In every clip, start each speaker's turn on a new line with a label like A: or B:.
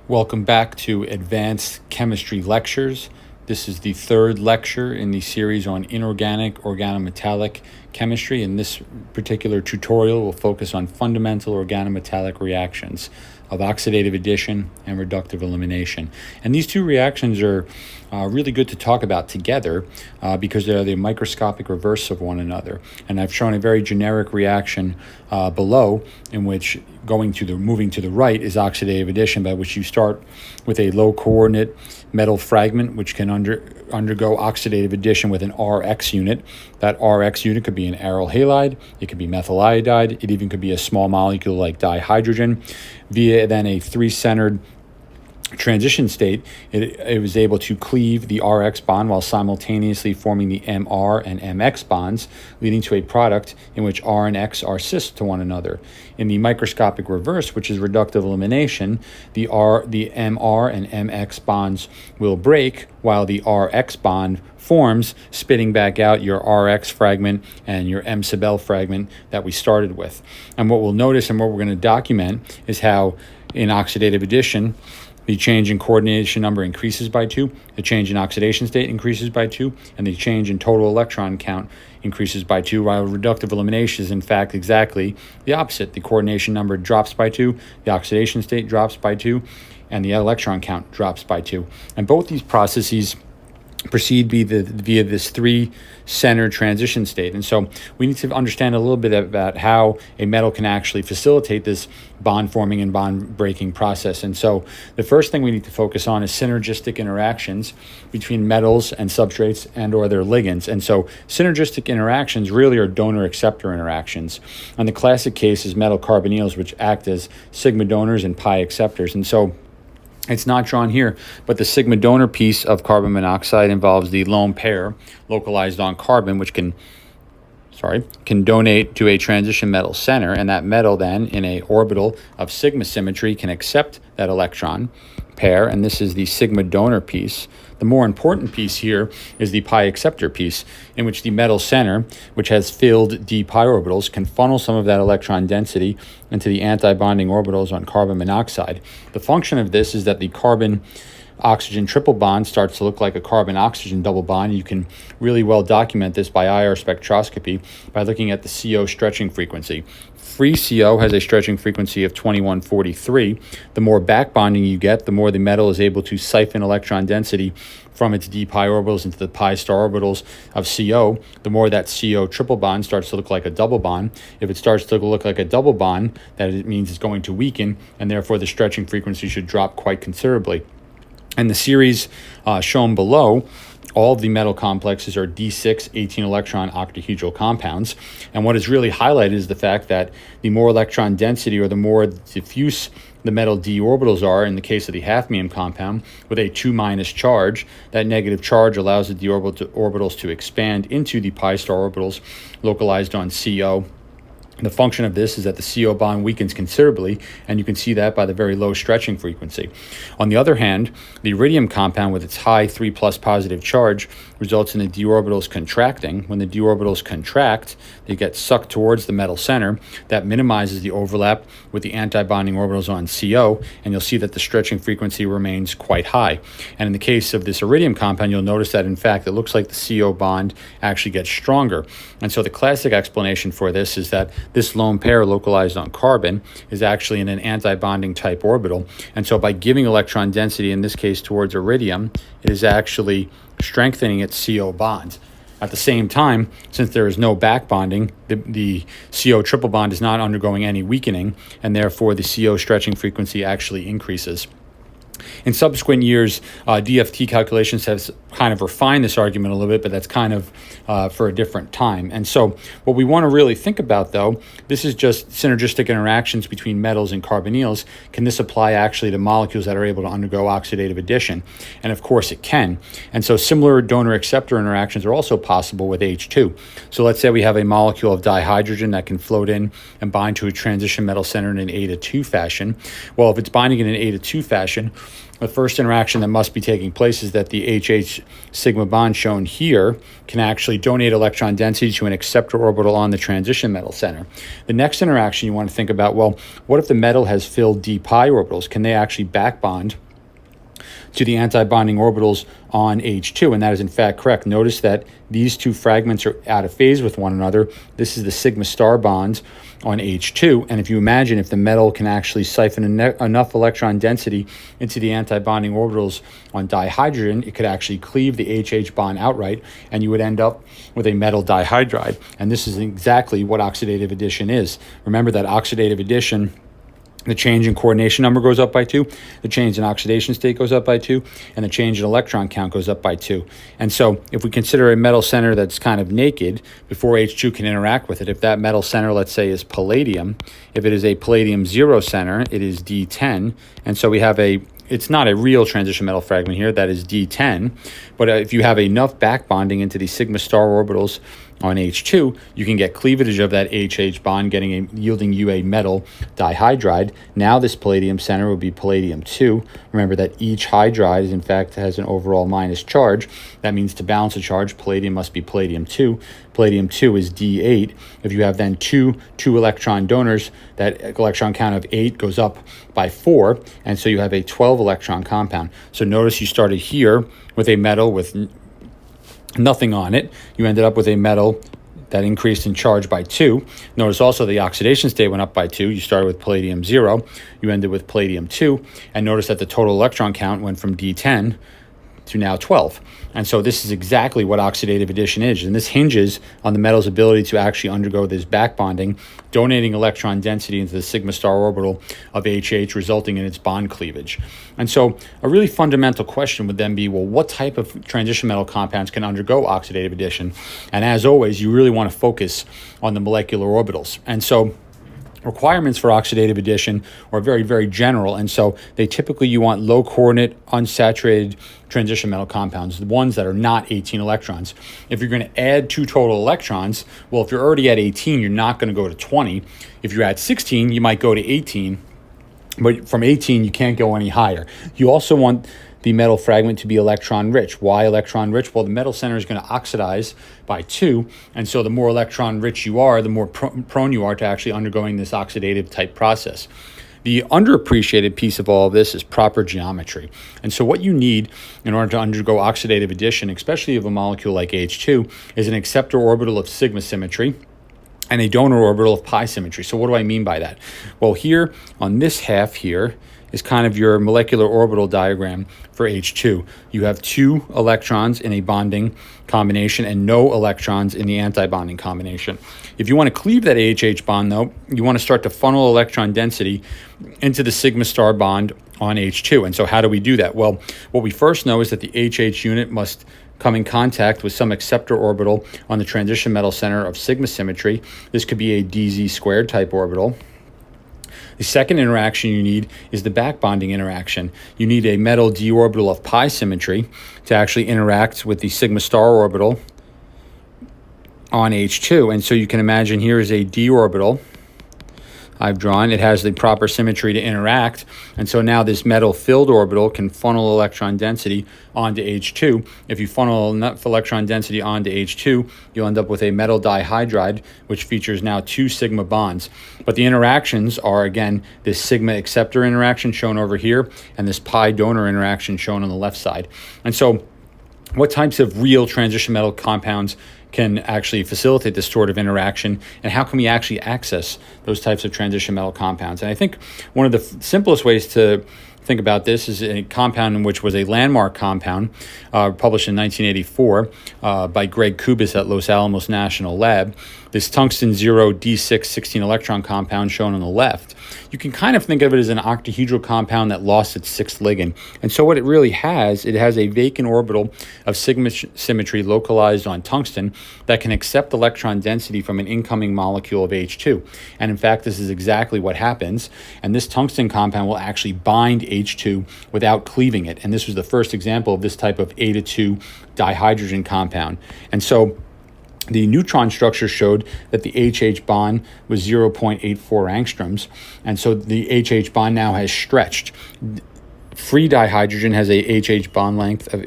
A: Welcome back to Advanced Chemistry Lectures. This is the third lecture in the series on inorganic organometallic chemistry. In this particular tutorial, we'll focus on fundamental organometallic reactions of oxidative addition and reductive elimination. And these two reactions are really good to talk about together because they're the microscopic reverse of one another. And I've shown a very generic reaction below, in which moving to the right is oxidative addition, by which you start with a low coordinate metal fragment which can undergo oxidative addition with an Rx unit. That Rx unit could be an aryl halide, it could be methyl iodide, it even could be a small molecule like dihydrogen. Via then a three-centered transition state, it was able to cleave the Rx bond while simultaneously forming the MR and MX bonds, leading to a product in which R and X are cis to one another. In the microscopic reverse, which is reductive elimination, the MR and MX bonds will break while the Rx bond forms, spitting back out your Rx fragment and your M sub L fragment that we started with. And what we'll notice and what we're going to document is how in oxidative addition, the change in coordination number increases by 2, the change in oxidation state increases by 2, and the change in total electron count increases by 2, while reductive elimination is in fact exactly the opposite. The coordination number drops by 2, the oxidation state drops by 2, and the electron count drops by 2. And both these processes proceed via this three-centered transition state. And so we need to understand a little bit about how a metal can actually facilitate this bond forming and bond breaking process. And so the first thing we need to focus on is synergistic interactions between metals and substrates and or their ligands. And so synergistic interactions really are donor-acceptor interactions. And the classic case is metal carbonyls, which act as sigma donors and pi acceptors. And so it's not drawn here, but the sigma donor piece of carbon monoxide involves the lone pair localized on carbon, which can donate to a transition metal center, and that metal then in a orbital of sigma symmetry can accept that electron pair, and this is the sigma donor piece. The more important piece here is the pi acceptor piece, in which the metal center, which has filled d pi orbitals, can funnel some of that electron density into the anti-bonding orbitals on carbon monoxide. The function of this is that the carbon-oxygen triple bond starts to look like a carbon-oxygen double bond. You can really well document this by IR spectroscopy by looking at the CO stretching frequency. Free CO has a stretching frequency of 2143. The more back bonding you get, the more the metal is able to siphon electron density from its d pi orbitals into the pi star orbitals of CO. The more that CO triple bond starts to look like a double bond. If it starts to look like a double bond, that it means it's going to weaken, and therefore the stretching frequency should drop quite considerably. And the series shown below, all of the metal complexes are D6 18-electron octahedral compounds. And what is really highlighted is the fact that the more electron density or the more diffuse the metal d orbitals are, in the case of the hafnium compound, with a 2- charge, that negative charge allows the d orbitals to expand into the pi star orbitals localized on CO. The function of this is that the CO bond weakens considerably, and you can see that by the very low stretching frequency. On the other hand, the iridium compound with its high 3+ positive charge results in the d orbitals contracting. When the d orbitals contract, they get sucked towards the metal center. That minimizes the overlap with the anti-bonding orbitals on CO, and you'll see that the stretching frequency remains quite high. And in the case of this iridium compound, you'll notice that in fact it looks like the CO bond actually gets stronger. And so the classic explanation for this is that this lone pair localized on carbon is actually in an anti-bonding type orbital. And so by giving electron density, in this case towards iridium, it is actually strengthening its CO bond. At the same time, since there is no back bonding, the CO triple bond is not undergoing any weakening, and therefore the CO stretching frequency actually increases. In subsequent years, DFT calculations have kind of refined this argument a little bit, but that's kind of for a different time. And so what we want to really think about, though, this is just synergistic interactions between metals and carbonyls. Can this apply actually to molecules that are able to undergo oxidative addition? And of course it can. And so similar donor-acceptor interactions are also possible with H2. So let's say we have a molecule of dihydrogen that can float in and bind to a transition metal center in an A to 2 fashion. Well, if it's binding in an A to 2 fashion, the first interaction that must be taking place is that the HH sigma bond shown here can actually donate electron density to an acceptor orbital on the transition metal center. The next interaction you want to think about, well, what if the metal has filled d pi orbitals? Can they actually back bond to the antibonding orbitals on H2? And that is in fact correct. Notice that these two fragments are out of phase with one another. This is the sigma star bond on H2. And if you imagine if the metal can actually siphon enough electron density into the antibonding orbitals on dihydrogen, it could actually cleave the HH bond outright, and you would end up with a metal dihydride. And this is exactly what oxidative addition is. Remember that oxidative addition, the change in coordination number goes up by 2, the change in oxidation state goes up by 2, and the change in electron count goes up by 2. And so if we consider a metal center that's kind of naked before H2 can interact with it, if that metal center, let's say, is palladium, if it is a palladium 0 center, it is D10. And so we have it's not a real transition metal fragment here, that is D10. But if you have enough back bonding into the sigma star orbitals on H2, you can get cleavage of that HH bond, yielding you a metal dihydride. Now this palladium center will be palladium 2. Remember that each hydride is in fact has an overall minus charge. That means to balance a charge, palladium must be palladium 2. Palladium 2 is D8. If you have then two electron donors, that electron count of 8 goes up by 4, and so you have a 12 electron compound. So notice you started here with a metal with nothing on it. You ended up with a metal that increased in charge by 2. Notice also the oxidation state went up by 2. You started with palladium 0. You ended with palladium 2. And notice that the total electron count went from D10 to now 12. And so this is exactly what oxidative addition is. And this hinges on the metal's ability to actually undergo this back bonding, donating electron density into the sigma star orbital of HH, resulting in its bond cleavage. And so a really fundamental question would then be, well, what type of transition metal compounds can undergo oxidative addition? And as always, you really want to focus on the molecular orbitals. And so requirements for oxidative addition are very, very general, and so you want low coordinate, unsaturated transition metal compounds, the ones that are not 18 electrons. If you're going to add 2 total electrons, well, if you're already at 18, you're not going to go to 20. If you're at 16, you might go to 18, but from 18, you can't go any higher. You also want the metal fragment to be electron rich. Why electron rich? Well, the metal center is going to oxidize by 2, and so the more electron rich you are, the more prone you are to actually undergoing this oxidative type process. The underappreciated piece of all of this is proper geometry. And so what you need in order to undergo oxidative addition, especially of a molecule like H2, is an acceptor orbital of sigma symmetry and a donor orbital of pi symmetry. So what do I mean by that? Well, here on this half here is kind of your molecular orbital diagram for H2. You have 2 electrons in a bonding combination and no electrons in the anti-bonding combination. If you want to cleave that AHH bond, though, you want to start to funnel electron density into the sigma star bond on H2. And so how do we do that? Well, what we first know is that the HH unit must come in contact with some acceptor orbital on the transition metal center of sigma symmetry. This could be a DZ squared type orbital. The second interaction you need is the back bonding interaction. You need a metal d orbital of pi symmetry to actually interact with the sigma star orbital on H2. And so you can imagine here is a d orbital I've drawn. It has the proper symmetry to interact, and so now this metal filled orbital can funnel electron density onto H2. If you funnel enough electron density onto H2, you'll end up with a metal dihydride, which features now 2 sigma bonds. But the interactions are, again, this sigma acceptor interaction shown over here and this pi donor interaction shown on the left side. And so what types of real transition metal compounds can actually facilitate this sort of interaction, and how can we actually access those types of transition metal compounds? And I think one of the simplest ways to think about this is a compound in which was a landmark compound published in 1984 by Greg Kubis at Los Alamos National Lab. This tungsten 0D6 16 electron compound shown on the left. You can kind of think of it as an octahedral compound that lost its 6th ligand. And so what it really has, it has a vacant orbital of sigma symmetry localized on tungsten that can accept electron density from an incoming molecule of H2. And in fact, this is exactly what happens. And this tungsten compound will actually bind H2 without cleaving it. And this was the first example of this type of A2 dihydrogen compound. And so the neutron structure showed that the HH bond was 0.84 angstroms, and so the HH bond now has stretched. free dihydrogen has a HH bond length of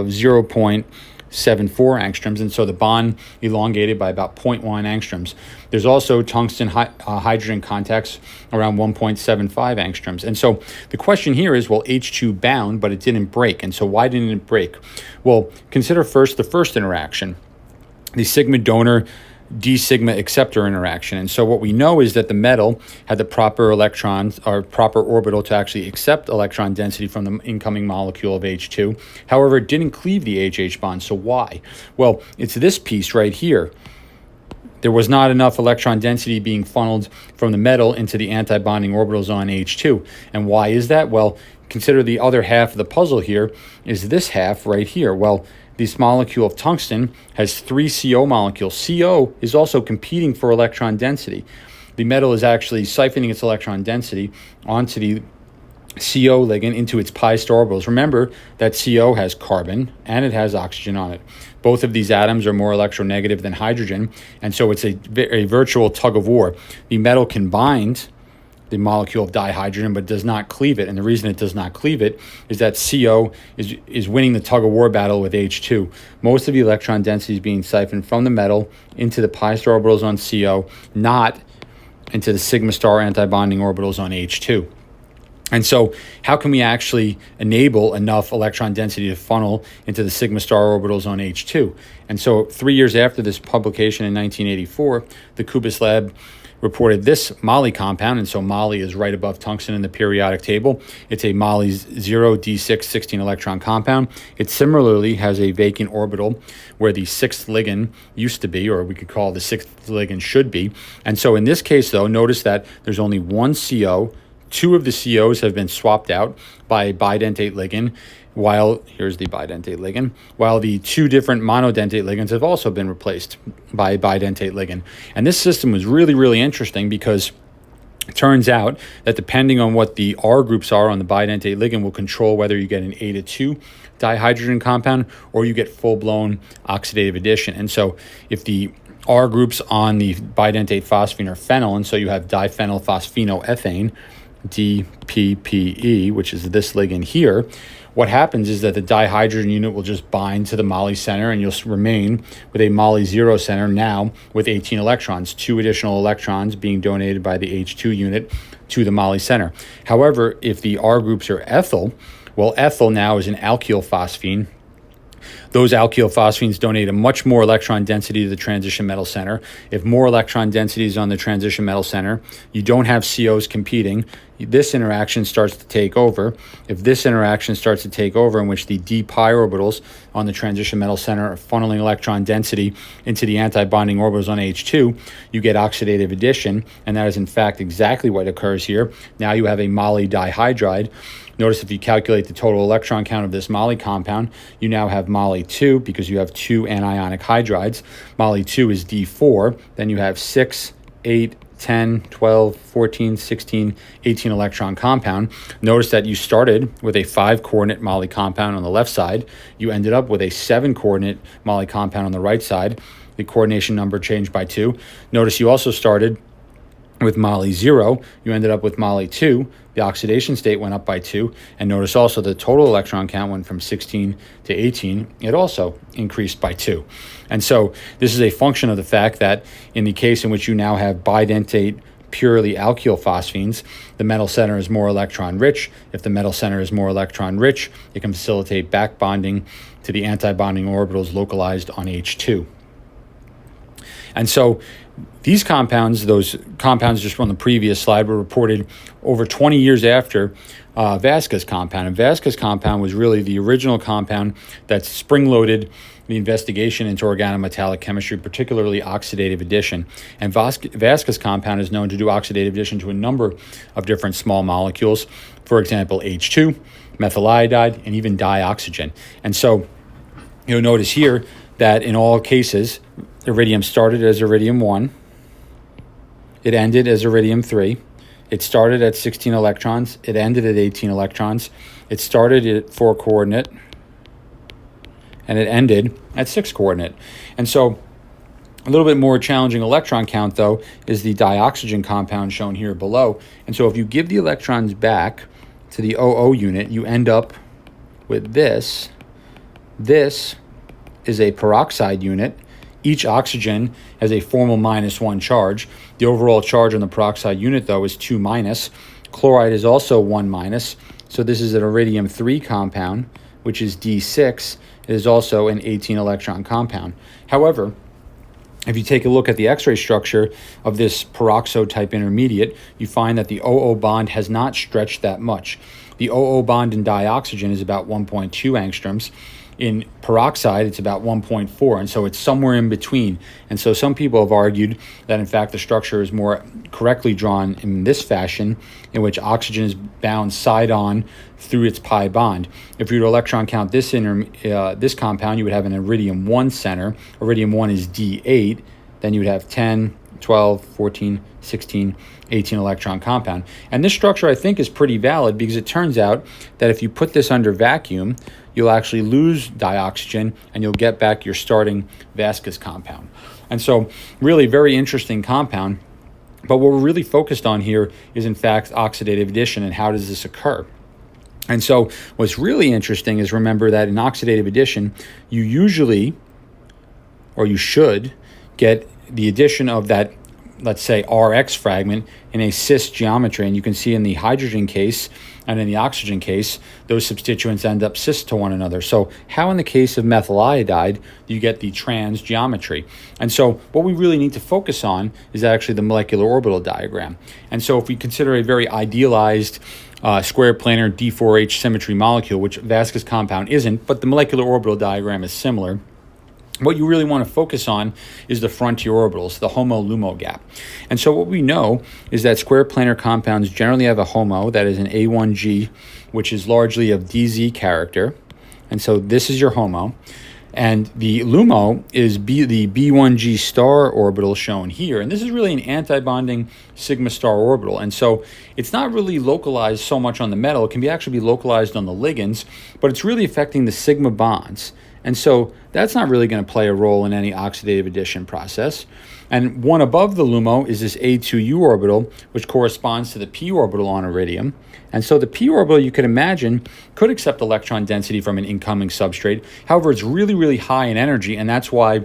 A: 0.74 angstroms, and so the bond elongated by about 0.1 angstroms. There's also tungsten hydrogen contacts around 1.75 angstroms. And so the question here is, well, H2 bound, but it didn't break. And so why didn't it break? Well, consider first the first interaction, the sigma donor d sigma acceptor interaction. And so what we know is that the metal had the proper electrons or proper orbital to actually accept electron density from the incoming molecule of H2. However, it didn't cleave the HH bond. So why? Well, it's this piece right here. There was not enough electron density being funneled from the metal into the antibonding orbitals on H2. And why is that? Well, consider the other half of the puzzle here is this half right here. Well, this molecule of tungsten has 3 CO molecules. CO is also competing for electron density. The metal is actually siphoning its electron density onto the CO ligand into its pi star orbitals. Remember that CO has carbon and it has oxygen on it. Both of these atoms are more electronegative than hydrogen, and so it's a virtual tug of war. The metal can bind the molecule of dihydrogen, but does not cleave it. And the reason it does not cleave it is that CO is winning the tug of war battle with H2. Most of the electron density is being siphoned from the metal into the pi star orbitals on CO, not into the sigma star antibonding orbitals on H2. And so how can we actually enable enough electron density to funnel into the sigma star orbitals on H2? And so 3 years after this publication in 1984, the Kubis lab reported this Moly compound, and so Moly is right above tungsten in the periodic table. It's a Moly 0d6 16 electron compound. It similarly has a vacant orbital where the 6th ligand used to be, or we could call the 6th ligand should be. And so in this case, though, notice that there's only one CO. 2 of the COs have been swapped out by a bidentate ligand, while here's the bidentate ligand, while the 2 different monodentate ligands have also been replaced by a bidentate ligand. And this system was really, really interesting because it turns out that depending on what the R groups are on the bidentate ligand will control whether you get an eta-2 dihydrogen compound or you get full-blown oxidative addition. And so if the R groups on the bidentate phosphine are phenyl, and so you have diphenylphosphinoethane, DPPE, which is this ligand here, what happens is that the dihydrogen unit will just bind to the Moly center, and you'll remain with a Moly 0 center now with 18 electrons, 2 additional electrons being donated by the H2 unit to the Moly center. However, if the R groups are ethyl, well, ethyl now is an alkyl phosphine. Those alkyl phosphines donate a much more electron density to the transition metal center. If more electron density is on the transition metal center, you don't have COs competing. This interaction starts to take over. If this interaction starts to take over, in which the d pi orbitals on the transition metal center are funneling electron density into the antibonding orbitals on H2, you get oxidative addition, and that is in fact exactly what occurs here. Now you have a Moly dihydride. Notice if you calculate the total electron count of this Moly compound, you now have Moly 2 because you have 2 anionic hydrides. Moly 2 is D4. Then you have 6, 8, 10, 12, 14, 16, 18 electron compound. Notice that you started with a 5-coordinate Moly compound on the left side. You ended up with a 7-coordinate Moly compound on the right side. The coordination number changed by 2. Notice you also started with Moly 0, you ended up with Moly 2. The oxidation state went up by 2. And notice also the total electron count went from 16 to 18. It also increased by 2. And so this is a function of the fact that in the case in which you now have bidentate purely alkyl phosphines, the metal center is more electron rich. If the metal center is more electron rich, it can facilitate back bonding to the antibonding orbitals localized on H2. And so these compounds, those compounds just from the previous slide, were reported over 20 years after Vaska's compound. And Vaska's compound was really the original compound that spring-loaded the investigation into organometallic chemistry, particularly oxidative addition. And Vaska's compound is known to do oxidative addition to a number of different small molecules, for example, H2, methyl iodide, and even dioxygen. And so you'll notice here that in all cases, iridium started as iridium 1. It ended as iridium 3. It started at 16 electrons. It ended at 18 electrons. It started at 4-coordinate. And it ended at 6-coordinate. And so a little bit more challenging electron count, though, is the dioxygen compound shown here below. And so if you give the electrons back to the OO unit, you end up with this. This is a peroxide unit. Each oxygen has a formal -1 charge. The overall charge on the peroxide unit, though, is 2-. Chloride is also 1-. So this is an iridium 3 compound, which is D6. It is also an 18-electron compound. However, if you take a look at the X-ray structure of this peroxo-type intermediate, you find that the OO bond has not stretched that much. The OO bond in dioxygen is about 1.2 angstroms. In peroxide, it's about 1.4, and so it's somewhere in between. And so some people have argued that, in fact, the structure is more correctly drawn in this fashion, in which oxygen is bound side-on through its pi bond. If you were to electron count this compound, you would have an iridium 1 center. Iridium 1 is D8. Then you would have 10, 12, 14, 16, 18 electron compound. And this structure, I think, is pretty valid because it turns out that if you put this under vacuum, you'll actually lose dioxygen and you'll get back your starting Vaska's compound. And so really very interesting compound. But what we're really focused on here is, in fact, oxidative addition and how does this occur. And so what's really interesting is, remember that in oxidative addition, you usually, or you should, get the addition of that, let's say, Rx fragment in a cis geometry. And you can see in the hydrogen case and in the oxygen case, those substituents end up cis to one another. So how in the case of methyl iodide do you get the trans geometry? And so what we really need to focus on is actually the molecular orbital diagram. And so if we consider a very idealized square planar D4H symmetry molecule, which Vaska's compound isn't, but the molecular orbital diagram is similar, what you really want to focus on is the frontier orbitals, the HOMO-LUMO gap. And so what we know is that square planar compounds generally have a HOMO, that is an A1G, which is largely of DZ character. And so this is your HOMO. And the LUMO is the B1G star orbital shown here. And this is really an antibonding sigma star orbital. And so it's not really localized so much on the metal. It can actually be localized on the ligands, but it's really affecting the sigma bonds. And so that's not really going to play a role in any oxidative addition process. And one above the LUMO is this A2U orbital, which corresponds to the p orbital on iridium. And so the p orbital, you could imagine, could accept electron density from an incoming substrate. However, it's really, really high in energy, and that's why,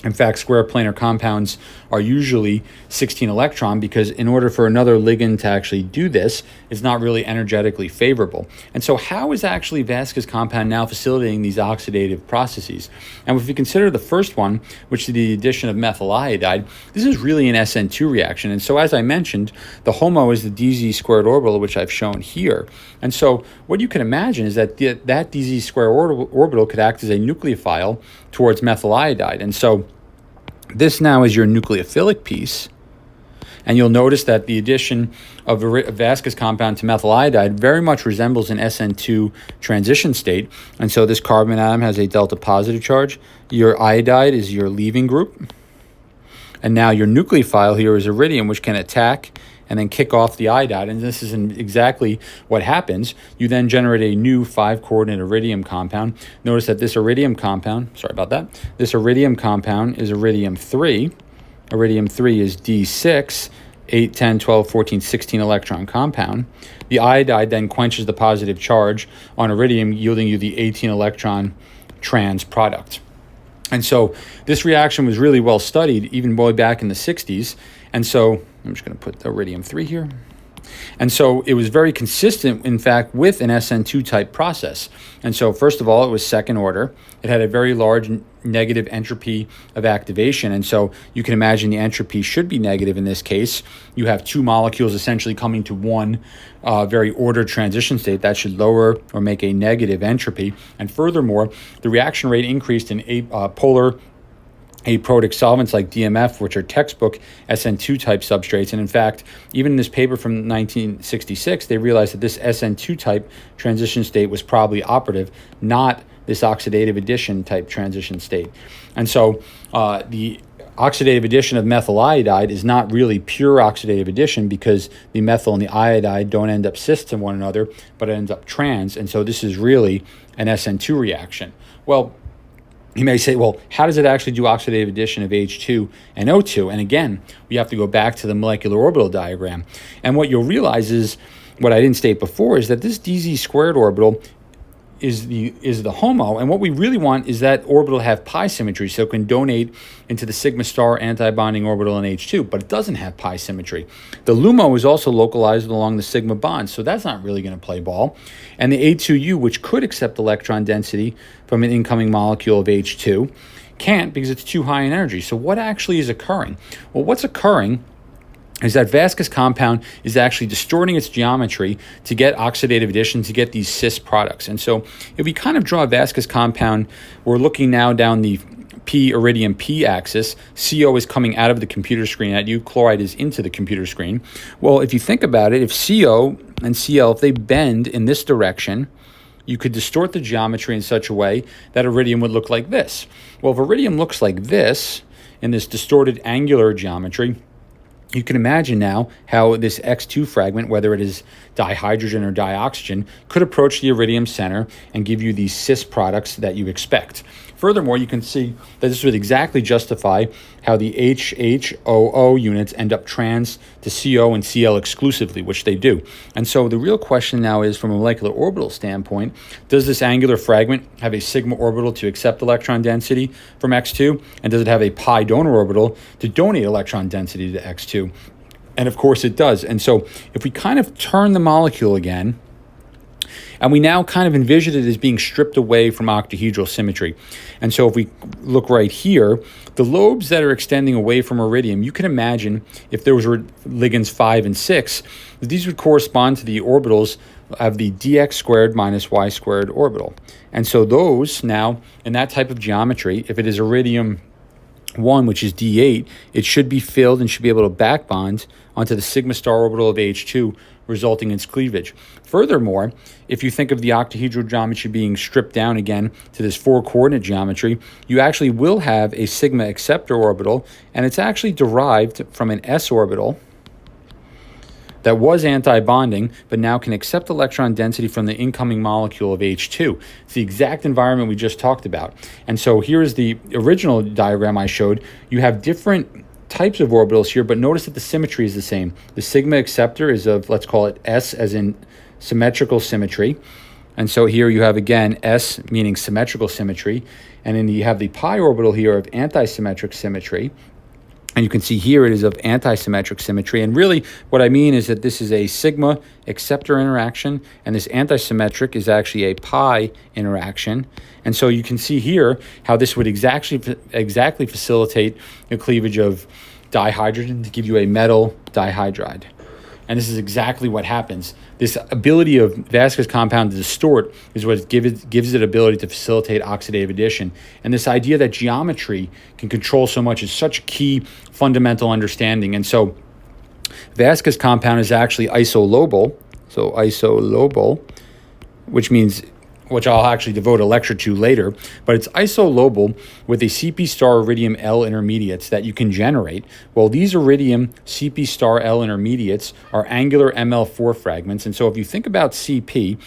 A: in fact, square planar compounds are usually 16 electron, because in order for another ligand to actually do this, it's not really energetically favorable. And so how is actually Vaska's compound now facilitating these oxidative processes? And if we consider the first one, which is the addition of methyl iodide, this is really an SN2 reaction. And so as I mentioned, the HOMO is the DZ squared orbital, which I've shown here. And so what you can imagine is that that DZ squared orbital could act as a nucleophile towards methyl iodide. And so this now is your nucleophilic piece, and you'll notice that the addition of Vaska's compound to methyl iodide very much resembles an SN2 transition state. And so this carbon atom has a delta positive charge. Your iodide is your leaving group. And now your nucleophile here is iridium, which can attack and then kick off the iodide. And this is exactly what happens. You then generate a new 5-coordinate iridium compound. Notice that this iridium compound, this iridium compound is iridium 3. Iridium 3 is D6, 8, 10, 12, 14, 16 electron compound. The iodide then quenches the positive charge on iridium, yielding you the 18 electron trans product. And so this reaction was really well studied even way back in the 60s. And so I'm just going to put the iridium 3 here. And so it was very consistent, in fact, with an SN2 type process. And so first of all, it was second order. It had a very large negative entropy of activation. And so you can imagine the entropy should be negative in this case. You have two molecules essentially coming to one very ordered transition state. That should lower or make a negative entropy. And furthermore, the reaction rate increased in polar aprotic solvents like DMF, which are textbook SN2 type substrates. And in fact, even in this paper from 1966, they realized that this SN2 type transition state was probably operative, not this oxidative addition type transition state. And so the oxidative addition of methyl iodide is not really pure oxidative addition, because the methyl and the iodide don't end up cis to one another, but it ends up trans. And so this is really an SN2 reaction. Well, you may say, well, how does it actually do oxidative addition of H2 and O2? And again, we have to go back to the molecular orbital diagram. And what you'll realize is what I didn't state before is that this DZ squared orbital is the HOMO, and what we really want is that orbital to have pi symmetry, so it can donate into the sigma star antibonding orbital in H2, but it doesn't have pi symmetry. The LUMO is also localized along the sigma bond, so that's not really going to play ball. And the A2U, which could accept electron density from an incoming molecule of H2, can't because it's too high in energy. So what actually is occurring? Well, what's occurring is that Vaska's compound is actually distorting its geometry to get oxidative addition, to get these cis products. And so if we kind of draw Vaska's compound, we're looking now down the iridium P axis. CO is coming out of the computer screen at you. Chloride is into the computer screen. Well, if you think about it, if CO and Cl, if they bend in this direction, you could distort the geometry in such a way that iridium would look like this. Well, if iridium looks like this, in this distorted angular geometry, you can imagine now how this X2 fragment, whether it is dihydrogen or dioxygen, could approach the iridium center and give you these cis products that you expect. Furthermore, you can see that this would exactly justify how the HHOO units end up trans to CO and Cl exclusively, which they do. And so the real question now is, from a molecular orbital standpoint, does this angular fragment have a sigma orbital to accept electron density from X2? And does it have a pi donor orbital to donate electron density to X2? And of course it does. And so if we kind of turn the molecule again, and we now kind of envision it as being stripped away from octahedral symmetry. And so if we look right here, the lobes that are extending away from iridium, you can imagine if there was ligands 5 and 6, these would correspond to the orbitals of the dx squared minus y squared orbital. And so those now, in that type of geometry, if it is iridium 1, which is D8, it should be filled and should be able to back bond onto the sigma star orbital of H2, resulting in its cleavage. Furthermore, if you think of the octahedral geometry being stripped down again to this 4-coordinate geometry, you actually will have a sigma acceptor orbital, and it's actually derived from an s orbital that was anti-bonding, but now can accept electron density from the incoming molecule of H2. It's the exact environment we just talked about. And so here's the original diagram I showed. You have different types of orbitals here, but notice that the symmetry is the same. The sigma acceptor is of, let's call it S as in symmetrical symmetry. And so here you have, again, S meaning symmetrical symmetry. And then you have the pi orbital here of antisymmetric symmetry. And you can see here it is of antisymmetric symmetry. And really what I mean is that this is a sigma acceptor interaction, and this antisymmetric is actually a pi interaction. And so you can see here how this would exactly facilitate the cleavage of dihydrogen to give you a metal dihydride. And this is exactly what happens. This ability of Vaska's compound to distort is what gives it ability to facilitate oxidative addition. And this idea that geometry can control so much is such a key fundamental understanding. And so Vaska's compound is actually isolobal. So isolobal, which I'll actually devote a lecture to later, but it's isolobal with a CP star iridium L intermediates that you can generate. Well, these iridium CP star L intermediates are angular ML4 fragments, and so if you think about CP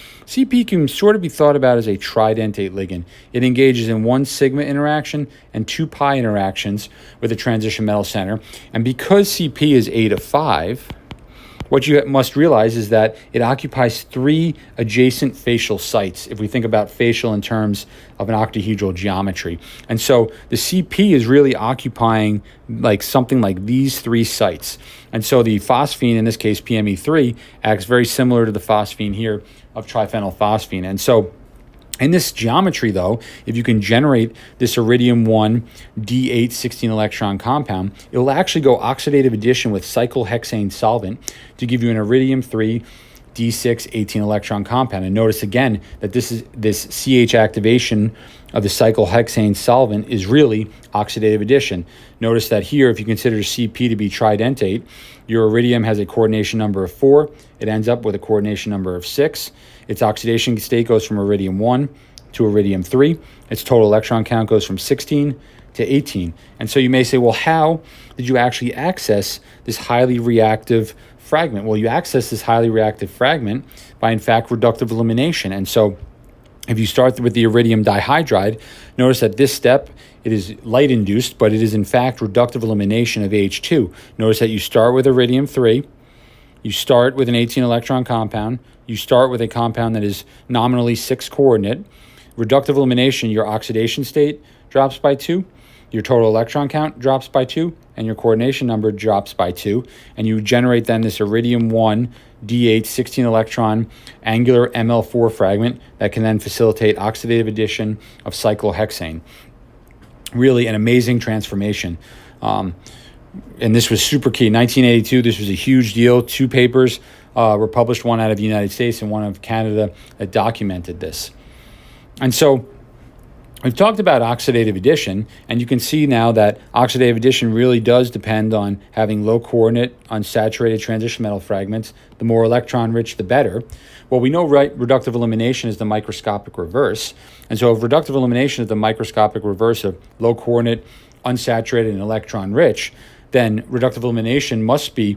A: can sort of be thought about as a tridentate ligand. It engages in 1 sigma interaction and 2 pi interactions with a transition metal center, and because CP is 8 of 5, what you must realize is that it occupies 3 adjacent facial sites, if we think about facial in terms of an octahedral geometry. And so the CP is really occupying like something like these 3 sites. And so the phosphine, in this case PME3, acts very similar to the phosphine here of triphenylphosphine. And so in this geometry, though, if you can generate this iridium-1 D8 16-electron compound, it will actually go oxidative addition with cyclohexane solvent to give you an iridium-3 D6 18-electron compound. And notice again that this CH activation of the cyclohexane solvent is really oxidative addition. Notice that here, if you consider CP to be tridentate, your iridium has a coordination number of 4. It ends up with a coordination number of 6. Its oxidation state goes from iridium-1 to iridium-3. Its total electron count goes from 16 to 18. And so you may say, well, how did you actually access this highly reactive fragment? Well, you access this highly reactive fragment by, in fact, reductive elimination. And so if you start with the iridium dihydride, notice that this step, it is light-induced, but it is, in fact, reductive elimination of H2. Notice that you start with iridium-3, You start with an 18 electron compound. You start with a compound that is nominally 6 coordinate. Reductive elimination, your oxidation state drops by 2. Your total electron count drops by 2, and your coordination number drops by 2, and you generate then this iridium-1 D8 16 electron angular ML4 fragment that can then facilitate oxidative addition of cyclohexane. Really an amazing transformation. And this was super key. 1982, this was a huge deal. 2 papers were published, one out of the United States and one of Canada, that documented this. And so we've talked about oxidative addition, and you can see now that oxidative addition really does depend on having low coordinate unsaturated transition metal fragments. The more electron rich, the better. Well, we know reductive elimination is the microscopic reverse. And so if reductive elimination is the microscopic reverse of low coordinate, unsaturated, and electron rich, then reductive elimination must be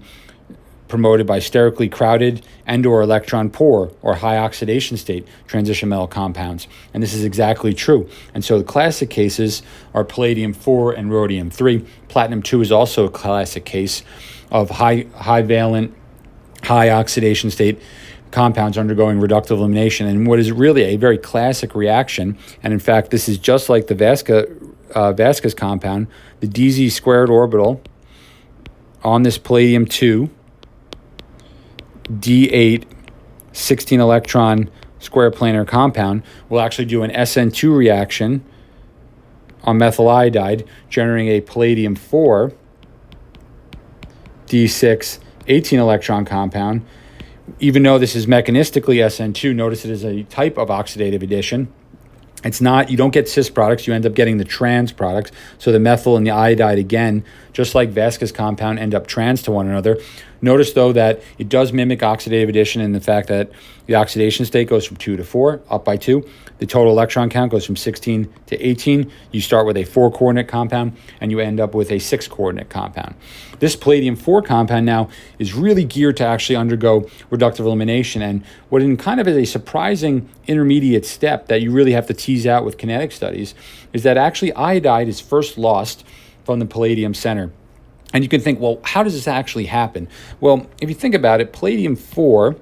A: promoted by sterically crowded and or electron poor or high oxidation state transition metal compounds. And this is exactly true. And so the classic cases are palladium-4 and rhodium-3. Platinum-2 is also a classic case of high valent, high oxidation state compounds undergoing reductive elimination. And what is really a very classic reaction, and in fact this is just like the Vaska's compound, the DZ squared orbital on this palladium-2 D8 16 electron square planar compound will actually do an SN2 reaction on methyl iodide, generating a palladium-4 D6 18 electron compound. Even though this is mechanistically SN2, notice it is a type of oxidative addition. It's not, you don't get cis products, you end up getting the trans products. So the methyl and the iodide, again, just like Vaska's compound, end up trans to one another. Notice, though, that it does mimic oxidative addition in the fact that the oxidation state goes from 2 to 4, up by 2. The total electron count goes from 16 to 18. You start with a 4-coordinate compound, and you end up with a 6-coordinate compound. This palladium-4 compound now is really geared to actually undergo reductive elimination, and what in kind of is a surprising intermediate step that you really have to tease out with kinetic studies is that actually iodide is first lost from the palladium center. And you can think, well, how does this actually happen? Well, if you think about it, palladium-4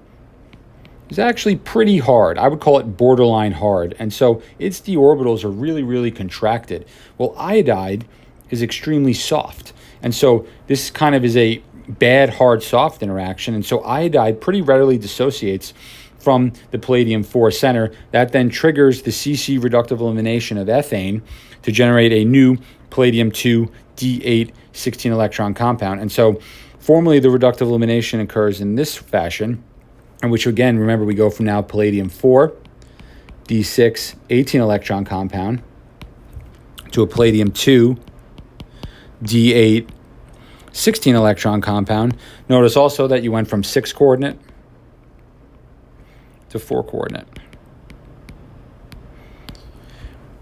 A: is actually pretty hard. I would call it borderline hard. And so its d orbitals are really, really contracted. Well, iodide is extremely soft. And so this kind of is a bad, hard, soft interaction. And so iodide pretty readily dissociates from the palladium-4 center. That then triggers the CC reductive elimination of ethane to generate a new palladium-2 D8 16 electron compound. And so formally the reductive elimination occurs in this fashion, in which again, remember, we go from now palladium-4 D6 18 electron compound to a palladium-2 D8 16 electron compound. Notice also that you went from 6 coordinate to 4 coordinate.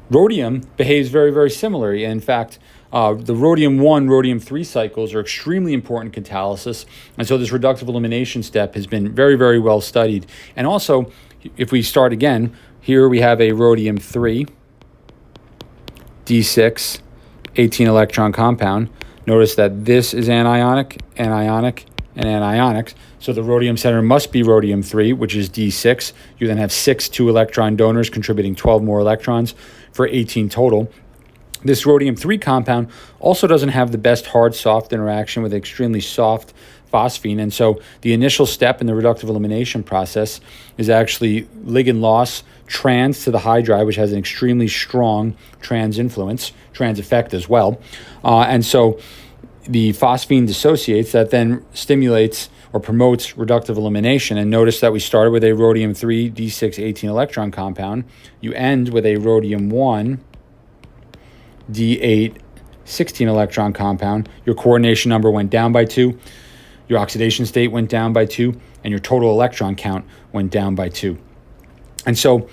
A: Rhodium behaves very, very similarly. In fact, the rhodium-1, rhodium-3 cycles are extremely important in catalysis, and so this reductive elimination step has been very, very well studied. And also, if we start again, here we have a rhodium-3 D6 18 electron compound. Notice that this is anionic, anionic, and anionic. So the rhodium center must be rhodium-3, which is D6. You then have 6 2-electron donors contributing 12 more electrons for 18 total. This rhodium-3 compound also doesn't have the best hard-soft interaction with extremely soft phosphine, and so the initial step in the reductive elimination process is actually ligand loss trans to the hydride, which has an extremely strong trans influence, trans effect as well. And so the phosphine dissociates, that then stimulates or promotes reductive elimination. And notice that we started with a rhodium-3 D6 18 electron compound. You end with a rhodium-1 D8 16 electron compound. Your coordination number went down by 2, your oxidation state went down by 2, and your total electron count went down by 2. And so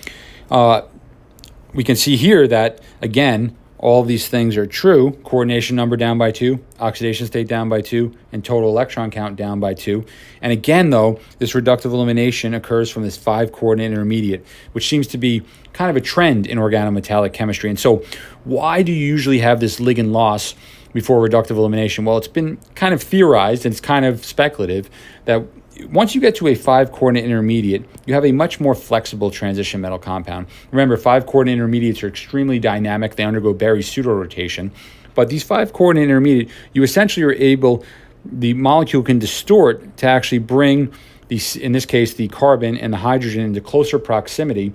A: we can see here that, again, all of these things are true. Coordination number down by 2, oxidation state down by 2, and total electron count down by 2. And again, though, this reductive elimination occurs from this 5-coordinate intermediate, which seems to be kind of a trend in organometallic chemistry. And so why do you usually have this ligand loss before reductive elimination? Well, it's been kind of theorized, and it's kind of speculative, that once you get to a 5-coordinate intermediate, you have a much more flexible transition metal compound. Remember, 5-coordinate intermediates are extremely dynamic. They undergo Berry pseudo-rotation. But these 5-coordinate intermediate, you essentially are able, the molecule can distort to actually bring, in this case, the carbon and the hydrogen into closer proximity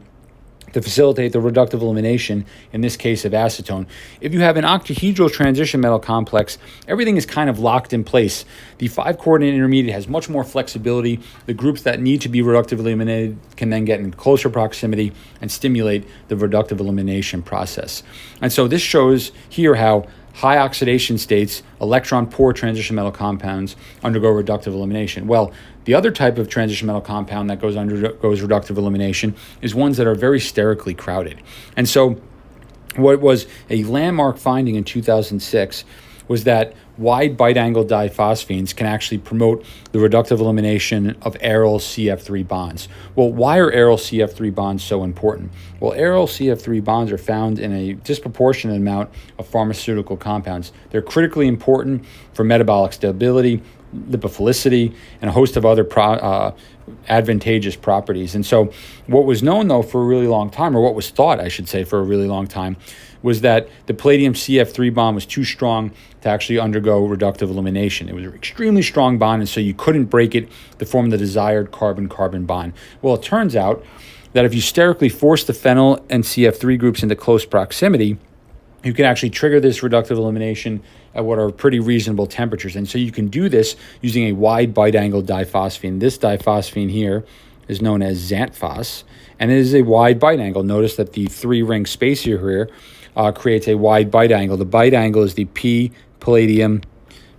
A: to facilitate the reductive elimination, in this case of acetone. If you have an octahedral transition metal complex, everything is kind of locked in place. The 5-coordinate intermediate has much more flexibility. The groups that need to be reductively eliminated can then get in closer proximity and stimulate the reductive elimination process. And so this shows here how high oxidation states, electron-poor transition metal compounds undergo reductive elimination. Well, the other type of transition metal compound that goes reductive elimination is ones that are very sterically crowded. And so what was a landmark finding in 2006 was that wide bite-angle diphosphenes can actually promote the reductive elimination of aryl CF3 bonds. Well, why are aryl CF3 bonds so important? Well, aryl CF3 bonds are found in a disproportionate amount of pharmaceutical compounds. They're critically important for metabolic stability, lipophilicity, and a host of other advantageous properties. And so what was known, though, for a really long time, or what was thought, I should say, for a really long time, was that the palladium CF3 bond was too strong to actually undergo reductive elimination. It was an extremely strong bond, and so you couldn't break it to form the desired carbon-carbon bond. Well, it turns out that if you sterically force the phenyl and CF3 groups into close proximity, you can actually trigger this reductive elimination at what are pretty reasonable temperatures. And so you can do this using a wide bite-angle diphosphene. This diphosphene here is known as xanthphos, and it is a wide bite angle. Notice that the 3-ring spacer here creates a wide bite angle. The bite angle is the P palladium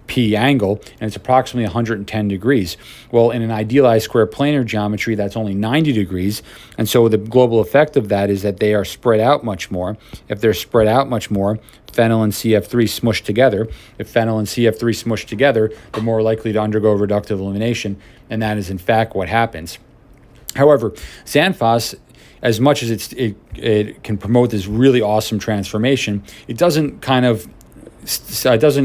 A: P angle, and it's approximately 110 degrees. Well, in an idealized square planar geometry, that's only 90 degrees, and so the global effect of that is that they are spread out much more. If they're spread out much more, phenyl and CF3 smush together. If phenyl and CF3 smush together, they're more likely to undergo reductive elimination, and that is in fact what happens. However, xanthphos, as much as it can promote this really awesome transformation, it doesn't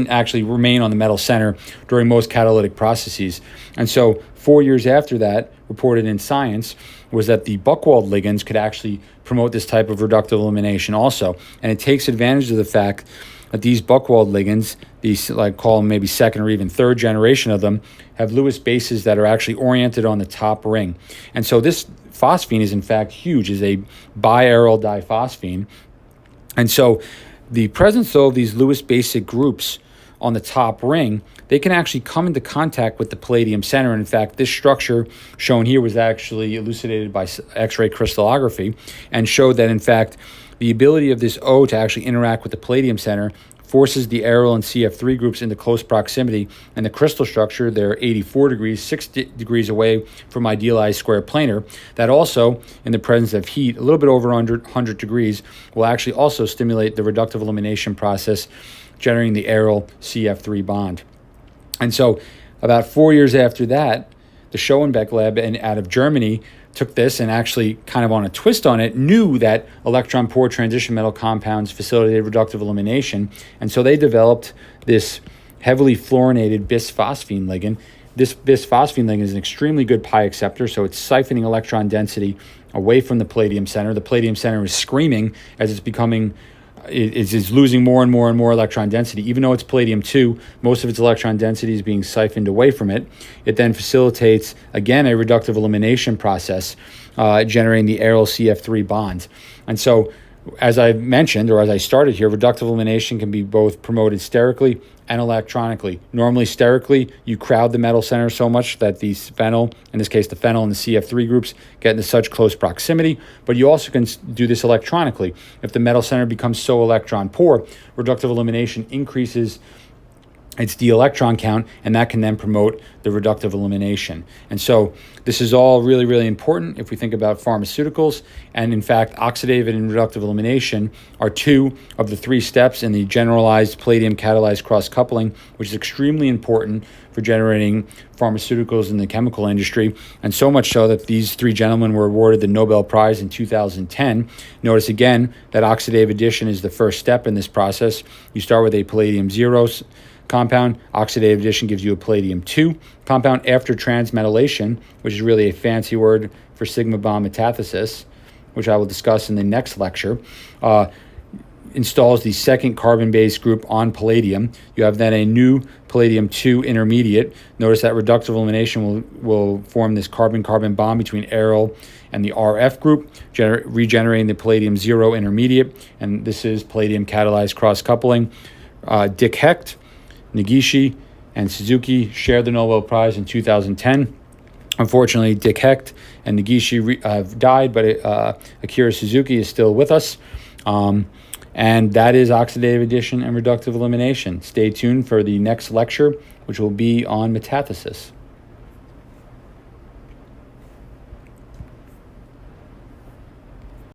A: actually remain on the metal center during most catalytic processes. And so 4 years after that, reported in Science, was that the Buchwald ligands could actually promote this type of reductive elimination also. And it takes advantage of the fact that these Buchwald ligands, these, like, call them maybe second or even third generation of them, have Lewis bases that are actually oriented on the top ring. And so this phosphine is in fact huge, is a biaryl diphosphene. And so the presence of these Lewis basic groups on the top ring, they can actually come into contact with the palladium center. And in fact, this structure shown here was actually elucidated by X-ray crystallography and showed that in fact the ability of this O to actually interact with the palladium center forces the aryl and CF3 groups into close proximity, and the crystal structure, they're 84 degrees, 6 degrees away from idealized square planar. That also, in the presence of heat, a little bit over 100 degrees, will actually also stimulate the reductive elimination process, generating the aryl CF3 bond. And so about 4 years after that, the Schoenbeck lab out of Germany took this and actually kind of on a twist on it, knew that electron-poor transition metal compounds facilitated reductive elimination. And so they developed this heavily fluorinated bisphosphine ligand. This bisphosphine ligand is an extremely good pi acceptor, so it's siphoning electron density away from the palladium center. The palladium center is screaming as it's becoming, it's losing more and more and more electron density. Even though it's palladium-2, most of its electron density is being siphoned away from it. It then facilitates, again, a reductive elimination process, generating the aryl CF3 bond. And so, as I mentioned, or as I started here, reductive elimination can be both promoted sterically and electronically. Normally, sterically, you crowd the metal center so much that the phenyl, in this case the phenyl and the CF3 groups, get into such close proximity, but you also can do this electronically. If the metal center becomes so electron poor, reductive elimination increases its d electron count, and that can then promote the reductive elimination. And so this is all really, really important if we think about pharmaceuticals. And in fact, oxidative and reductive elimination are 2 of the 3 steps in the generalized palladium catalyzed cross coupling, which is extremely important for generating pharmaceuticals in the chemical industry. And so much so that these 3 gentlemen were awarded the Nobel Prize in 2010. Notice again that oxidative addition is the first step in this process. You start with a palladium 0 compound. Oxidative addition gives you a palladium-2 compound after transmetallation, which is really a fancy word for sigma bond metathesis, which I will discuss in the next lecture. Installs the second carbon-based group on palladium. You have then a new palladium-2 intermediate. Notice that reductive elimination will form this carbon-carbon bond between aryl and the RF group, regenerating the palladium-0 intermediate, and this is palladium-catalyzed cross-coupling. Dick Hecht, Negishi, and Suzuki shared the Nobel Prize in 2010. Unfortunately, Dick Hecht and Negishi have died, but Akira Suzuki is still with us. And that is oxidative addition and reductive elimination. Stay tuned for the next lecture, which will be on metathesis.